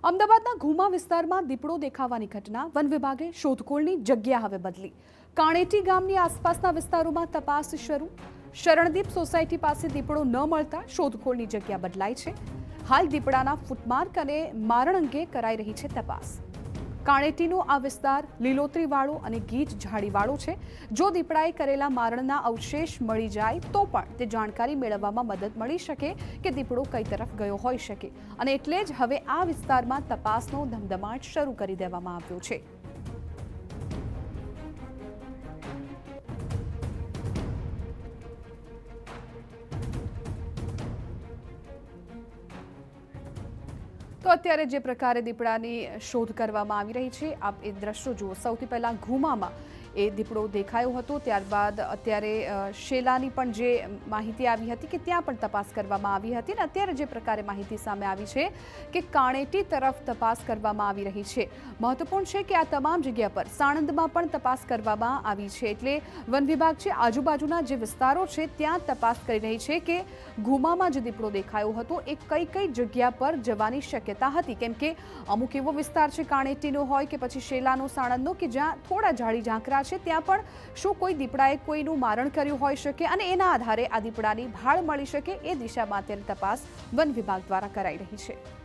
અમદાવાદના ઘુમા વિસ્તારમાં દીપડો દેખાવાની ઘટના વન વિભાગે શોધખોળની જગ્યા હવે બદલી. કાણેટી ગામની આસપાસના વિસ્તારોમાં તપાસ શરૂ. શરણદીપ સોસાયટી પાસે દીપડો ન મળતા શોધખોળની જગ્યા બદલાઈ છે. હાલ દીપડાના ફૂટમાર્ક અને મારણ અંગે કરાઈ રહી છે તપાસ. કાણેટીનો આ વિસ્તાર લીલોતરીવાળો અને ગીચ ઝાડીવાળો છે. જો દીપડાએ કરેલા મારણના અવશેષ મળી જાય તો પણ તે જાણકારી મેળવવામાં મદદ મળી શકે કે દીપડો કઈ તરફ ગયો હોઈ શકે, અને એટલે જ હવે આ વિસ્તારમાં તપાસનો ધમધમાટ શરૂ કરી દેવામાં આવ્યો છે. તો અત્યારે જે પ્રકારે દીપડાની શોધ કરવામાં આવી રહી છે, આપ એ દ્રશ્યો જુઓ. સૌથી પહેલા ઘુમામાં એ દીપડો દેખાયો હતો, ત્યારબાદ અત્યારે શેલાની પણ જે માહિતી આવી હતી કે ત્યાં પણ તપાસ કરવામાં આવી હતી, અને અત્યારે જે પ્રકારે માહિતી સામે આવી છે કે કાણેટી તરફ તપાસ કરવામાં આવી રહી છે. મહત્વપૂર્ણ છે કે આ તમામ જગ્યા પર સાણંદમાં પણ તપાસ કરવામાં આવી છે, એટલે વન વિભાગ છે આજુબાજુના જે વિસ્તારો છે ત્યાં તપાસ કરી રહી છે કે ઘુમામાં જે દીપડો દેખાયો હતો એ કઈ કઈ જગ્યા પર જવાની શક્યતા હતી, કેમ કે અમુક એવો વિસ્તાર છે કાણેટીનો હોય કે પછી શેલાનો, સાણંદનો કે જ્યાં થોડા ઝાડી ઝાંખરા છે, ત્યાં પણ શું કોઈ દીપડાએ કોઈનું મારણ કર્યું હોઈ શકે અને એના આધારે આ દીપડાની ભાળ મળી શકે, એ દિશામાં અત્યારે તપાસ વન વિભાગ દ્વારા કરાઈ રહી છે.